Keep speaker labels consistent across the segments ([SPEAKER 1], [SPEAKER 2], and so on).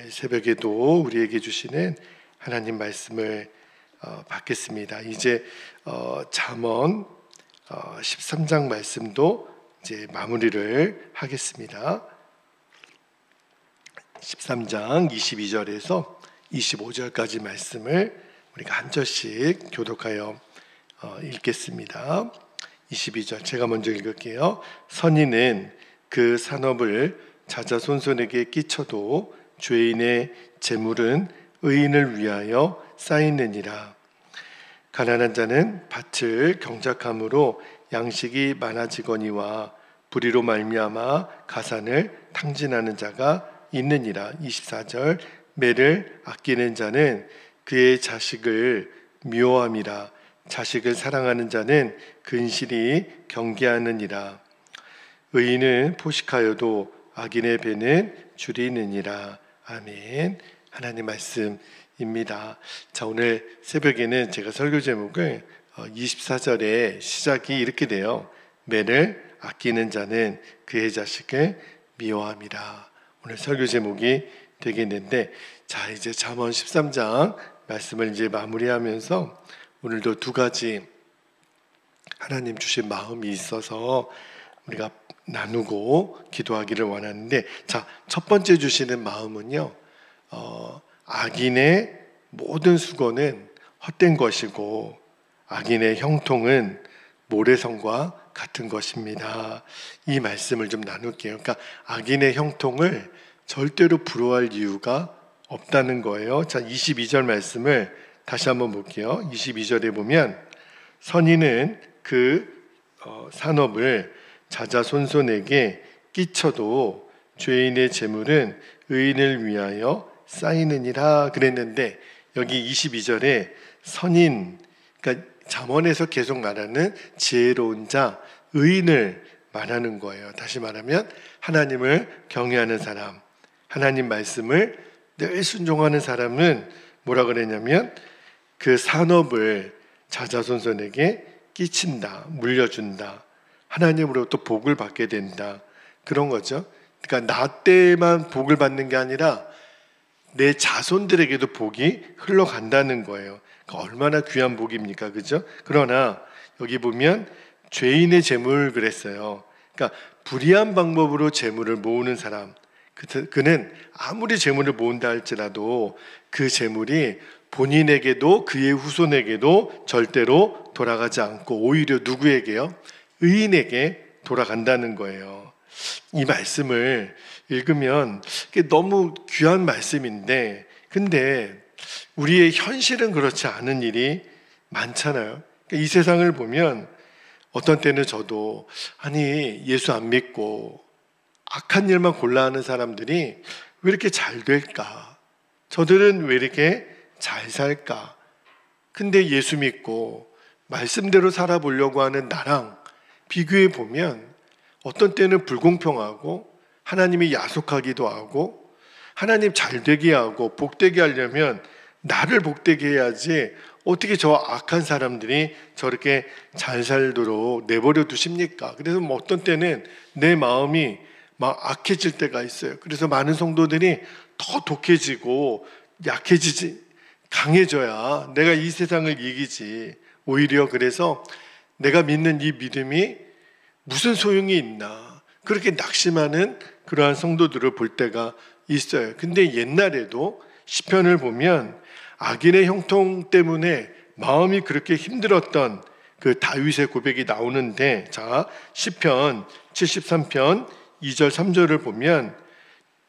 [SPEAKER 1] 새벽에도 우리에게 주시는 하나님 말씀을 받겠습니다. 이제 잠언 13장 말씀도 이제 마무리를 하겠습니다. 13장 22절에서 25절까지 말씀을 우리가 한 절씩 교독하여 읽겠습니다. 22절 제가 먼저 읽을게요. 선인은 그 산업을 자자손손에게 끼쳐도 죄인의 재물은 의인을 위하여 쌓이느니라. 가난한 자는 밭을 경작함으로 양식이 많아지거니와 불의로 말미암아 가산을 탕진하는 자가 있느니라. 24절 매를 아끼는 자는 그의 자식을 미워함이라. 자식을 사랑하는 자는 근실이 경계하느니라. 의인은 포식하여도 악인의 배는 줄이느니라. 아멘. 하나님 말씀입니다. 자, 오늘 새벽에는 제가 설교 제목을 24절에 시작이 이렇게 돼요. 매를 아끼는 자는 그의 자식을 미워함이라. 오늘 설교 제목이 되겠는데, 자, 이제 잠언 13장 말씀을 이제 마무리하면서 오늘도 두 가지 하나님 주신 마음이 있어서 우리가 나누고 기도하기를 원하는데, 자, 첫 번째 주시는 마음은요, 악인의 모든 수고는 헛된 것이고 악인의 형통은 모래성과 같은 것입니다. 이 말씀을 좀 나눌게요. 그러니까 악인의 형통을 절대로 부러워할 이유가 없다는 거예요. 자, 22절 말씀을 다시 한번 볼게요. 22절에 보면 선인은 그 산업을 자자손손에게 끼쳐도 죄인의 재물은 의인을 위하여 쌓이느니라 그랬는데, 여기 22절에 선인, 그러니까 잠언에서 계속 말하는 지혜로운 자, 의인을 말하는 거예요. 다시 말하면 하나님을 경외하는 사람, 하나님 말씀을 늘 순종하는 사람은 뭐라 그랬냐면 그 산업을 자자손손에게 끼친다, 물려준다, 하나님으로부터 복을 받게 된다, 그런 거죠. 그러니까 나 때만 복을 받는 게 아니라 내 자손들에게도 복이 흘러간다는 거예요. 그러니까 얼마나 귀한 복입니까, 그죠? 그러나 여기 보면 죄인의 재물 그랬어요. 그러니까 불의한 방법으로 재물을 모으는 사람, 그는 아무리 재물을 모은다 할지라도 그 재물이 본인에게도 그의 후손에게도 절대로 돌아가지 않고 오히려 누구에게요? 의인에게 돌아간다는 거예요. 이 말씀을 읽으면 너무 귀한 말씀인데, 근데 우리의 현실은 그렇지 않은 일이 많잖아요. 이 세상을 보면 어떤 때는 저도 아니 예수 안 믿고 악한 일만 골라 하는 사람들이 왜 이렇게 잘 될까? 저들은 왜 이렇게 잘 살까? 근데 예수 믿고 말씀대로 살아보려고 하는 나랑 비교해 보면 어떤 때는 불공평하고 하나님이 야속하기도 하고 하나님 잘되게 하고 복되게 하려면 나를 복되게 해야지 어떻게 저 악한 사람들이 저렇게 잘 살도록 내버려 두십니까? 그래서 뭐 어떤 때는 내 마음이 막 악해질 때가 있어요. 그래서 많은 성도들이 더 독해지고 약해지지, 강해져야 내가 이 세상을 이기지. 오히려 그래서 내가 믿는 이 믿음이 무슨 소용이 있나, 그렇게 낙심하는 그러한 성도들을 볼 때가 있어요. 근데 옛날에도 시편을 보면 악인의 형통 때문에 마음이 그렇게 힘들었던 그 다윗의 고백이 나오는데, 자, 시편 73편 2절 3절을 보면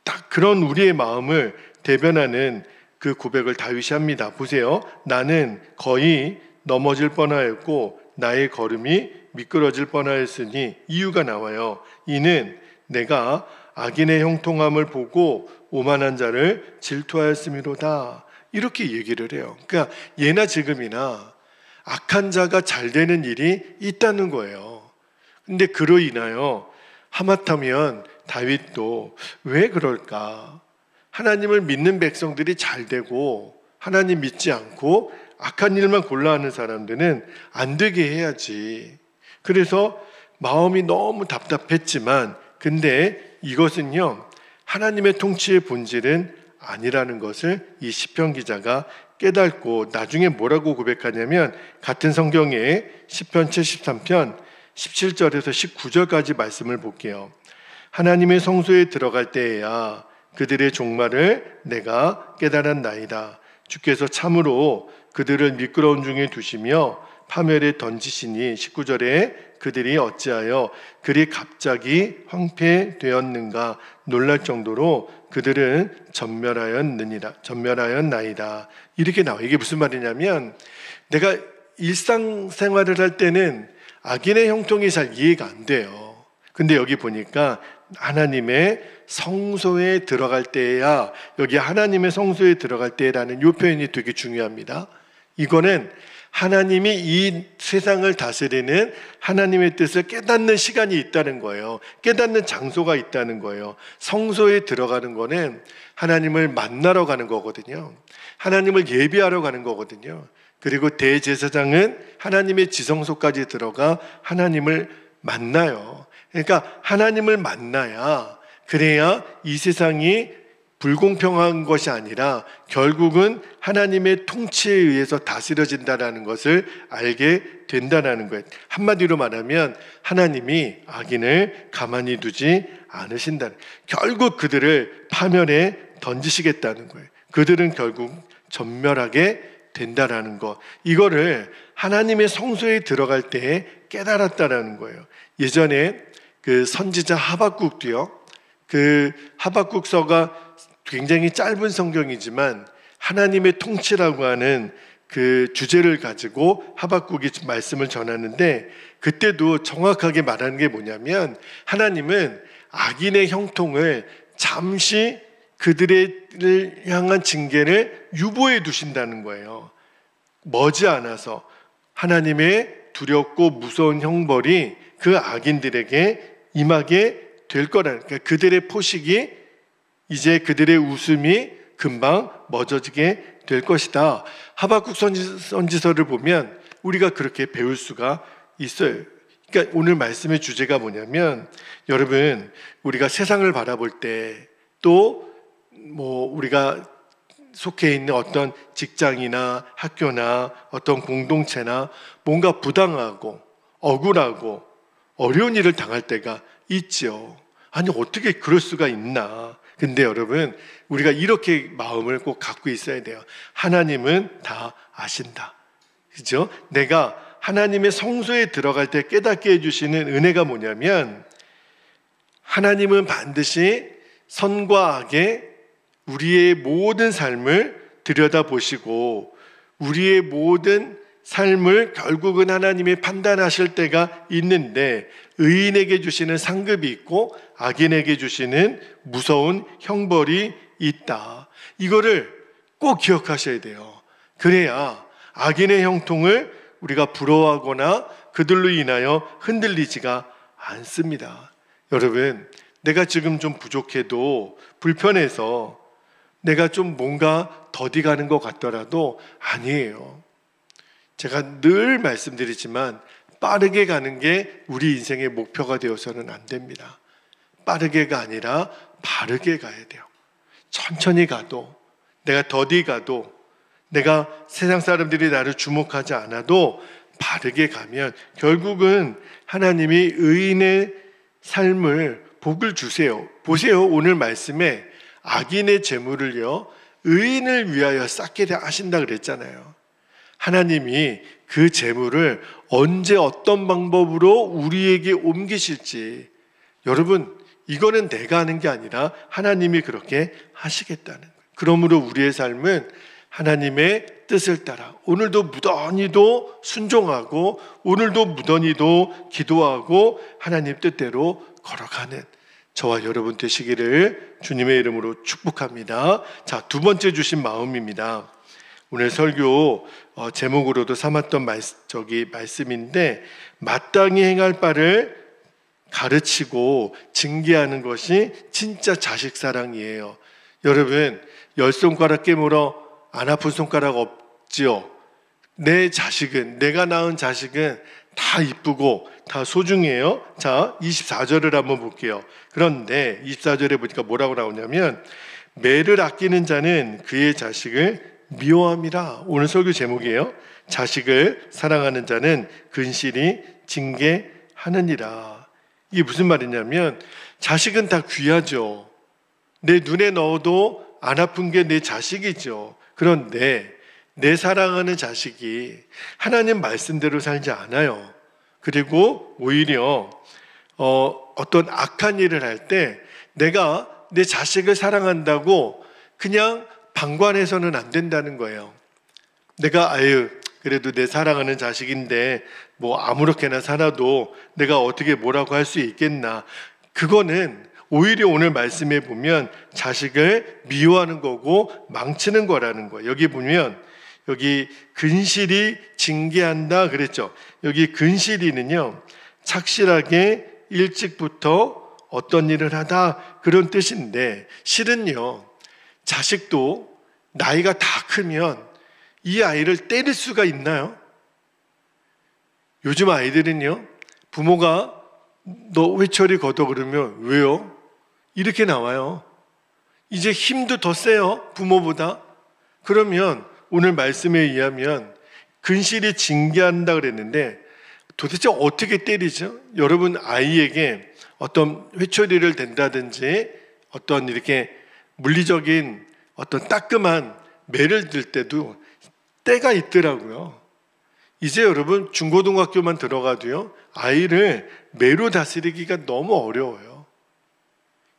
[SPEAKER 1] 딱 그런 우리의 마음을 대변하는 그 고백을 다윗이 합니다. 보세요. 나는 거의 넘어질 뻔하였고 나의 걸음이 미끄러질 뻔하였으니, 이유가 나와요. 이는 내가 악인의 형통함을 보고 오만한 자를 질투하였음이로다. 이렇게 얘기를 해요. 그러니까 예나 지금이나 악한 자가 잘 되는 일이 있다는 거예요. 근데 그로 인하여 하마터면 다윗도 왜 그럴까? 하나님을 믿는 백성들이 잘 되고 하나님 믿지 않고 악한 일만 골라 하는 사람들은 안 되게 해야지. 그래서 마음이 너무 답답했지만, 근데 이것은요, 하나님의 통치의 본질은 아니라는 것을 이 시편 기자가 깨닫고 나중에 뭐라고 고백하냐면 같은 성경에 시편 73편 17절에서 19절까지 말씀을 볼게요. 하나님의 성소에 들어갈 때에야 그들의 종말을 내가 깨달았나이다. 주께서 참으로 그들을 미끄러운 중에 두시며 파멸에 던지시니 19절에 그들이 어찌하여 그리 갑자기 황폐되었는가 놀랄 정도로 그들은 전멸하였나이다. 이렇게 나와요. 이게 무슨 말이냐면 내가 일상생활을 할 때는 악인의 형통이 잘 이해가 안 돼요. 근데 여기 보니까 하나님의 성소에 들어갈 때야, 여기 하나님의 성소에 들어갈 때라는 이 표현이 되게 중요합니다. 이거는 하나님이 이 세상을 다스리는 하나님의 뜻을 깨닫는 시간이 있다는 거예요. 깨닫는 장소가 있다는 거예요. 성소에 들어가는 거는 하나님을 만나러 가는 거거든요. 하나님을 예배하러 가는 거거든요. 그리고 대제사장은 하나님의 지성소까지 들어가 하나님을 만나요. 그러니까 하나님을 만나야, 그래야 이 세상이 불공평한 것이 아니라 결국은 하나님의 통치에 의해서 다스려진다는 것을 알게 된다는 거예요. 한마디로 말하면 하나님이 악인을 가만히 두지 않으신다는, 결국 그들을 파멸에 던지시겠다는 거예요. 그들은 결국 전멸하게 된다는 것, 이거를 하나님의 성소에 들어갈 때 깨달았다는 거예요. 예전에 그 선지자 하박국도요, 그 하박국서가 굉장히 짧은 성경이지만 하나님의 통치라고 하는 그 주제를 가지고 하박국이 말씀을 전하는데, 그때도 정확하게 말하는 게 뭐냐면 하나님은 악인의 형통을 잠시 그들을 향한 징계를 유보해 두신다는 거예요. 머지않아서 하나님의 두렵고 무서운 형벌이 그 악인들에게 임하게 될 거라는, 그러니까 그들의 포식이, 이제 그들의 웃음이 금방 멎어지게 될 것이다. 하박국 선지서를 보면 우리가 그렇게 배울 수가 있어요. 그러니까 오늘 말씀의 주제가 뭐냐면, 여러분, 우리가 세상을 바라볼 때, 또 우리가 속해 있는 어떤 직장이나 학교나 어떤 공동체나 뭔가 부당하고 억울하고 어려운 일을 당할 때가 있지요. 아니, 어떻게 그럴 수가 있나. 근데 여러분, 우리가 이렇게 마음을 꼭 갖고 있어야 돼요. 하나님은 다 아신다. 그죠? 내가 하나님의 성소에 들어갈 때 깨닫게 해주시는 은혜가 뭐냐면, 하나님은 반드시 선과 악의 우리의 모든 삶을 들여다보시고 우리의 모든 삶을 결국은 하나님이 판단하실 때가 있는데, 의인에게 주시는 상급이 있고 악인에게 주시는 무서운 형벌이 있다. 이거를 꼭 기억하셔야 돼요. 그래야 악인의 형통을 우리가 부러워하거나 그들로 인하여 흔들리지가 않습니다. 여러분, 내가 지금 좀 부족해도, 불편해서 내가 좀 뭔가 더디 가는 것 같더라도 아니에요. 제가 늘 말씀드리지만 빠르게 가는 게 우리 인생의 목표가 되어서는 안 됩니다. 빠르게가 아니라 바르게 가야 돼요. 천천히 가도, 내가 더디 가도, 내가 세상 사람들이 나를 주목하지 않아도 바르게 가면 결국은 하나님이 의인의 삶을 복을 주세요. 보세요, 오늘 말씀에 악인의 재물을요 의인을 위하여 쌓게 하신다 그랬잖아요. 하나님이 그 재물을 언제 어떤 방법으로 우리에게 옮기실지, 여러분, 이거는 내가 하는 게 아니라 하나님이 그렇게 하시겠다는 거예요. 그러므로 우리의 삶은 하나님의 뜻을 따라 오늘도 무던히도 순종하고 오늘도 무던히도 기도하고 하나님 뜻대로 걸어가는 저와 여러분 되시기를 주님의 이름으로 축복합니다. 자, 두 번째 주신 마음입니다. 오늘 설교 제목으로도 삼았던 말씀인데, 마땅히 행할 바를 가르치고 징계하는 것이 진짜 자식 사랑이에요. 여러분, 10손가락 깨물어 안 아픈 손가락 없지요? 내 자식은, 내가 낳은 자식은 다 이쁘고 다 소중해요. 자, 24절을 한번 볼게요. 그런데 24절에 보니까 뭐라고 나오냐면, 매를 아끼는 자는 그의 자식을 미워함이라. 오늘 설교 제목이에요. 자식을 사랑하는 자는 근실이 징계하느니라. 이게 무슨 말이냐면 자식은 다 귀하죠. 내 눈에 넣어도 안 아픈 게 내 자식이죠. 그런데 내 사랑하는 자식이 하나님 말씀대로 살지 않아요. 그리고 오히려 어떤 악한 일을 할 때 내가 내 자식을 사랑한다고 그냥 방관해서는 안 된다는 거예요. 내가 그래도 내 사랑하는 자식인데 뭐 아무렇게나 살아도 내가 어떻게 뭐라고 할 수 있겠나. 그거는 오히려 오늘 말씀에 보면 자식을 미워하는 거고 망치는 거라는 거예요. 여기 보면 여기 근실이 징계한다 그랬죠. 여기 근실이는요, 착실하게 일찍부터 어떤 일을 하다 그런 뜻인데, 실은요 자식도 나이가 다 크면 이 아이를 때릴 수가 있나요? 요즘 아이들은요, 부모가 너 회초리 걷어 그러면 왜요? 이렇게 나와요. 이제 힘도 더 세요, 부모보다. 그러면 오늘 말씀에 의하면 근실이 징계한다 그랬는데 도대체 어떻게 때리죠? 여러분 아이에게 어떤 회초리를 댄다든지 어떤 이렇게 물리적인 어떤 따끔한 매를 들 때도 때가 있더라고요. 이제 여러분 중고등학교만 들어가도요, 아이를 매로 다스리기가 너무 어려워요.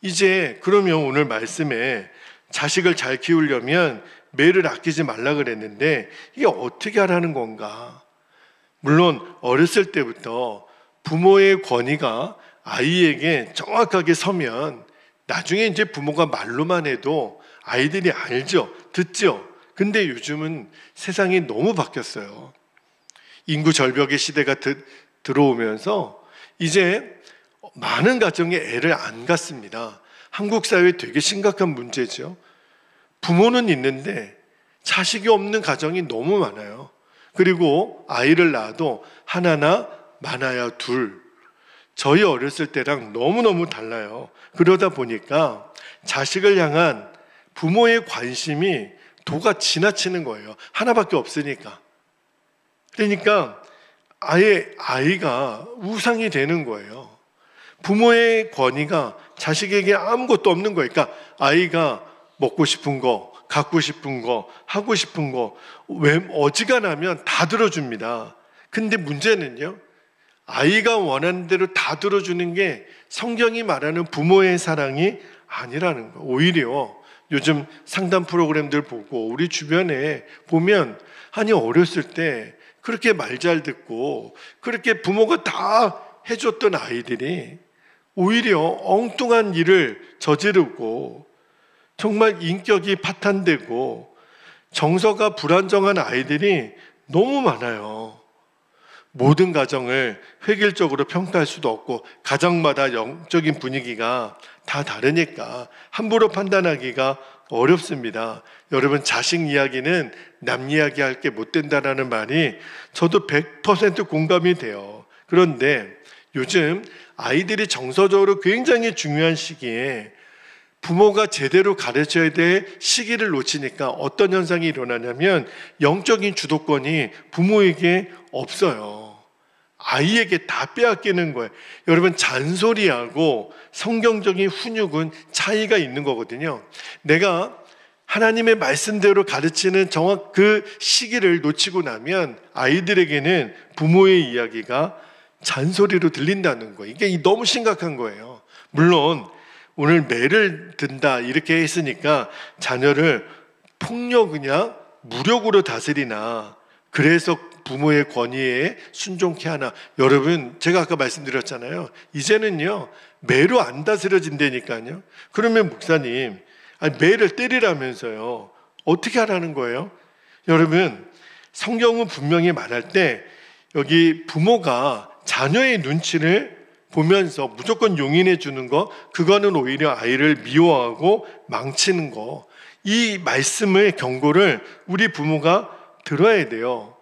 [SPEAKER 1] 이제 그러면 오늘 말씀에 자식을 잘 키우려면 매를 아끼지 말라 그랬는데 이게 어떻게 하라는 건가? 물론 어렸을 때부터 부모의 권위가 아이에게 정확하게 서면 나중에 이제 부모가 말로만 해도 아이들이 알죠, 듣죠. 근데 요즘은 세상이 너무 바뀌었어요. 인구 절벽의 시대가 들어오면서 이제 많은 가정에 애를 안 갖습니다. 한국 사회에 되게 심각한 문제죠. 부모는 있는데 자식이 없는 가정이 너무 많아요. 그리고 아이를 낳아도 하나나 많아야 둘. 저희 어렸을 때랑 너무너무 달라요. 그러다 보니까 자식을 향한 부모의 관심이 도가 지나치는 거예요. 하나밖에 없으니까. 그러니까 아예 아이가 우상이 되는 거예요. 부모의 권위가 자식에게 아무것도 없는 거예요. 그러니까 아이가 먹고 싶은 거, 갖고 싶은 거, 하고 싶은 거 어지간하면 다 들어줍니다. 근데 문제는요, 아이가 원하는 대로 다 들어주는 게 성경이 말하는 부모의 사랑이 아니라는 거예요. 오히려 요즘 상담 프로그램들 보고 우리 주변에 보면 아니 어렸을 때 그렇게 말 잘 듣고 그렇게 부모가 다 해줬던 아이들이 오히려 엉뚱한 일을 저지르고 정말 인격이 파탄되고 정서가 불안정한 아이들이 너무 많아요. 모든 가정을 획일적으로 평가할 수도 없고 가정마다 영적인 분위기가 다 다르니까 함부로 판단하기가 어렵습니다. 여러분 자식 이야기는 남 이야기할 게 못 된다라는 말이 저도 100% 공감이 돼요. 그런데 요즘 아이들이 정서적으로 굉장히 중요한 시기에 부모가 제대로 가르쳐야 될 시기를 놓치니까 어떤 현상이 일어나냐면 영적인 주도권이 부모에게 없어요. 아이에게 다 빼앗기는 거예요. 여러분 잔소리하고 성경적인 훈육은 차이가 있는 거거든요. 내가 하나님의 말씀대로 가르치는 정확 그 시기를 놓치고 나면 아이들에게는 부모의 이야기가 잔소리로 들린다는 거예요. 이게 너무 심각한 거예요. 물론 오늘 매를 든다 이렇게 했으니까 자녀를 폭력이냐 무력으로 다스리나 그래서 부모의 권위에 순종케 하나. 여러분 제가 아까 말씀드렸잖아요. 이제는요 매로 안 다스려진다니까요. 그러면 목사님 매를 때리라면서요. 어떻게 하라는 거예요? 여러분 성경은 분명히 말할 때 여기 부모가 자녀의 눈치를 보면서 무조건 용인해 주는 거, 그거는 오히려 아이를 미워하고 망치는 거. 이 말씀의 경고를 우리 부모가 들어야 돼요.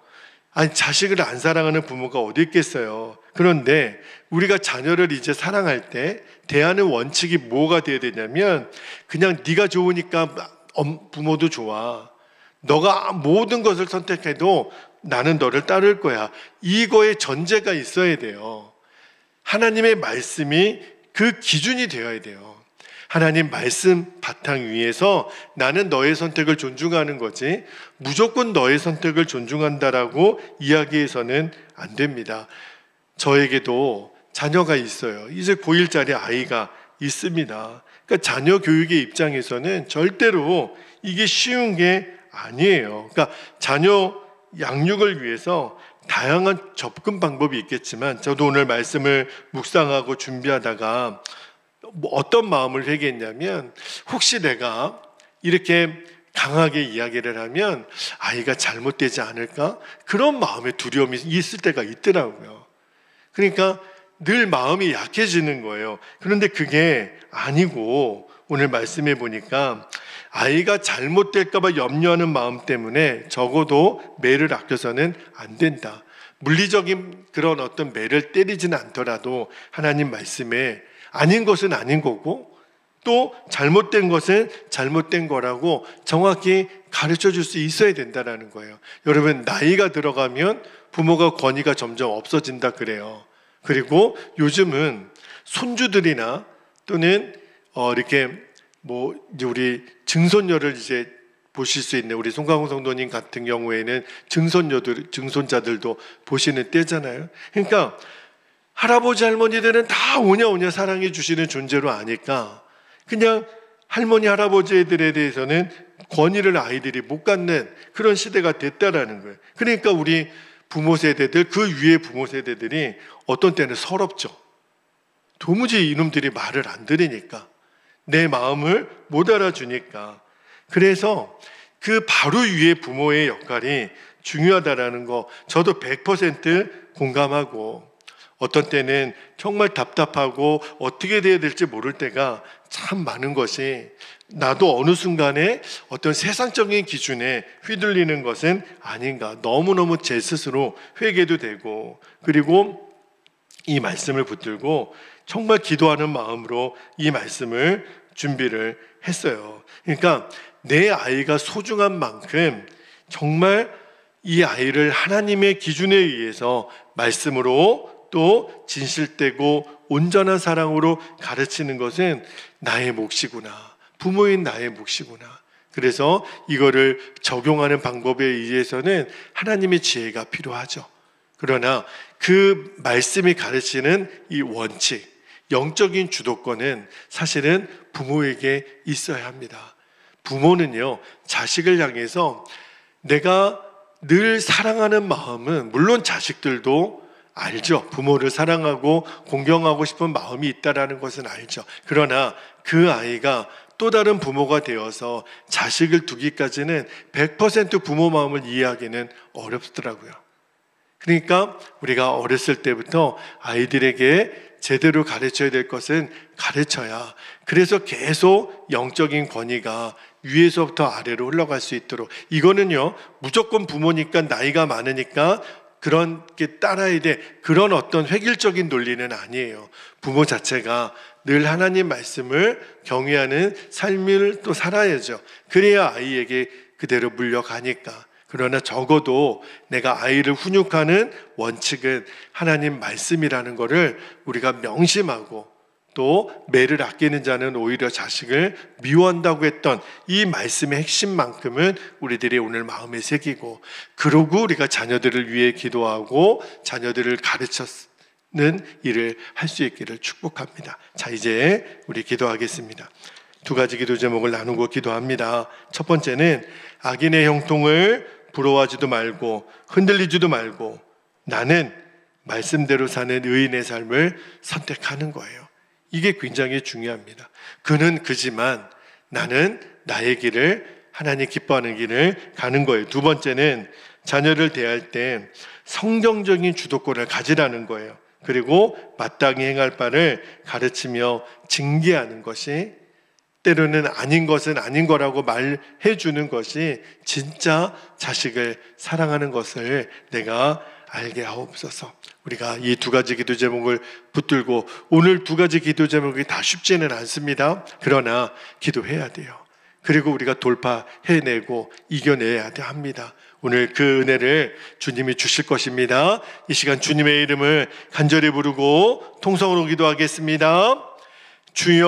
[SPEAKER 1] 아니 자식을 안 사랑하는 부모가 어디 있겠어요. 그런데 우리가 자녀를 이제 사랑할 때 대하는 원칙이 뭐가 되어야 되냐면, 그냥 네가 좋으니까 부모도 좋아, 너가 모든 것을 선택해도 나는 너를 따를 거야, 이거의 전제가 있어야 돼요. 하나님의 말씀이 그 기준이 되어야 돼요. 하나님 말씀 바탕 위에서 나는 너의 선택을 존중하는 거지, 무조건 너의 선택을 존중한다라고 이야기해서는 안 됩니다. 저에게도 자녀가 있어요. 이제 고1짜리 아이가 있습니다. 그러니까 자녀 교육의 입장에서는 절대로 이게 쉬운 게 아니에요. 그러니까 자녀 양육을 위해서 다양한 접근 방법이 있겠지만, 저도 오늘 말씀을 묵상하고 준비하다가 어떤 마음을 회개했냐면, 혹시 내가 이렇게 강하게 이야기를 하면 아이가 잘못되지 않을까? 그런 마음의 두려움이 있을 때가 있더라고요. 그러니까 늘 마음이 약해지는 거예요. 그런데 그게 아니고, 오늘 말씀해 보니까 아이가 잘못될까 봐 염려하는 마음 때문에 적어도 매를 아껴서는 안 된다. 물리적인 그런 어떤 매를 때리지는 않더라도 하나님 말씀에 아닌 것은 아닌 거고, 또 잘못된 것은 잘못된 거라고 정확히 가르쳐 줄 수 있어야 된다는 거예요. 여러분, 나이가 들어가면 부모가 권위가 점점 없어진다 그래요. 그리고 요즘은 손주들이나 또는 이렇게 이제 우리 증손녀를 이제 보실 수 있는 우리 송강호 성도님 같은 경우에는 증손자들도 보시는 때잖아요. 그러니까 할아버지 할머니들은 다 오냐오냐 사랑해 주시는 존재로 아니까 그냥 할머니 할아버지들에 대해서는 권위를 아이들이 못 갖는 그런 시대가 됐다라는 거예요. 그러니까 우리 부모 세대들, 그 위에 부모 세대들이 어떤 때는 서럽죠. 도무지 이놈들이 말을 안 들으니까, 내 마음을 못 알아주니까. 그래서 그 바로 위에 부모의 역할이 중요하다라는 거 저도 100% 공감하고, 어떤 때는 정말 답답하고 어떻게 돼야 될지 모를 때가 참 많은 것이, 나도 어느 순간에 어떤 세상적인 기준에 휘둘리는 것은 아닌가, 너무너무 제 스스로 회개도 되고, 그리고 이 말씀을 붙들고 정말 기도하는 마음으로 이 말씀을 준비를 했어요. 그러니까 내 아이가 소중한 만큼 정말 이 아이를 하나님의 기준에 의해서 말씀으로 또 진실되고 온전한 사랑으로 가르치는 것은 나의 몫이구나, 부모인 나의 몫이구나. 그래서 이거를 적용하는 방법에 의해서는 하나님의 지혜가 필요하죠. 그러나 그 말씀이 가르치는 이 원칙, 영적인 주도권은 사실은 부모에게 있어야 합니다. 부모는요, 자식을 향해서 내가 늘 사랑하는 마음은, 물론 자식들도 알죠. 부모를 사랑하고 공경하고 싶은 마음이 있다라는 것은 알죠. 그러나 그 아이가 또 다른 부모가 되어서 자식을 두기까지는 100% 부모 마음을 이해하기는 어렵더라고요. 그러니까 우리가 어렸을 때부터 아이들에게 제대로 가르쳐야 될 것은 가르쳐야, 그래서 계속 영적인 권위가 위에서부터 아래로 흘러갈 수 있도록, 이거는요 무조건 부모니까 나이가 많으니까 그렇게 따라야 돼, 그런 어떤 획일적인 논리는 아니에요. 부모 자체가 늘 하나님 말씀을 경외하는 삶을 또 살아야죠. 그래야 아이에게 그대로 물려가니까. 그러나 적어도 내가 아이를 훈육하는 원칙은 하나님 말씀이라는 것을 우리가 명심하고, 또 매를 아끼는 자는 오히려 자식을 미워한다고 했던 이 말씀의 핵심만큼은 우리들이 오늘 마음에 새기고, 그러고 우리가 자녀들을 위해 기도하고 자녀들을 가르치는 일을 할 수 있기를 축복합니다. 자, 이제 우리 기도하겠습니다. 두 가지 기도 제목을 나누고 기도합니다. 첫 번째는 악인의 형통을 부러워하지도 말고 흔들리지도 말고 나는 말씀대로 사는 의인의 삶을 선택하는 거예요. 이게 굉장히 중요합니다. 그는 그지만 나는 나의 길을, 하나님 기뻐하는 길을 가는 거예요. 두 번째는 자녀를 대할 때 성경적인 주도권을 가지라는 거예요. 그리고 마땅히 행할 바를 가르치며 징계하는 것이, 때로는 아닌 것은 아닌 거라고 말해 주는 것이 진짜 자식을 사랑하는 것을 내가 알게 하옵소서. 우리가 이 두 가지 기도 제목을 붙들고, 오늘 두 가지 기도 제목이 다 쉽지는 않습니다. 그러나 기도해야 돼요. 그리고 우리가 돌파해내고 이겨내야 합니다. 오늘 그 은혜를 주님이 주실 것입니다. 이 시간 주님의 이름을 간절히 부르고 통성으로 기도하겠습니다. 주여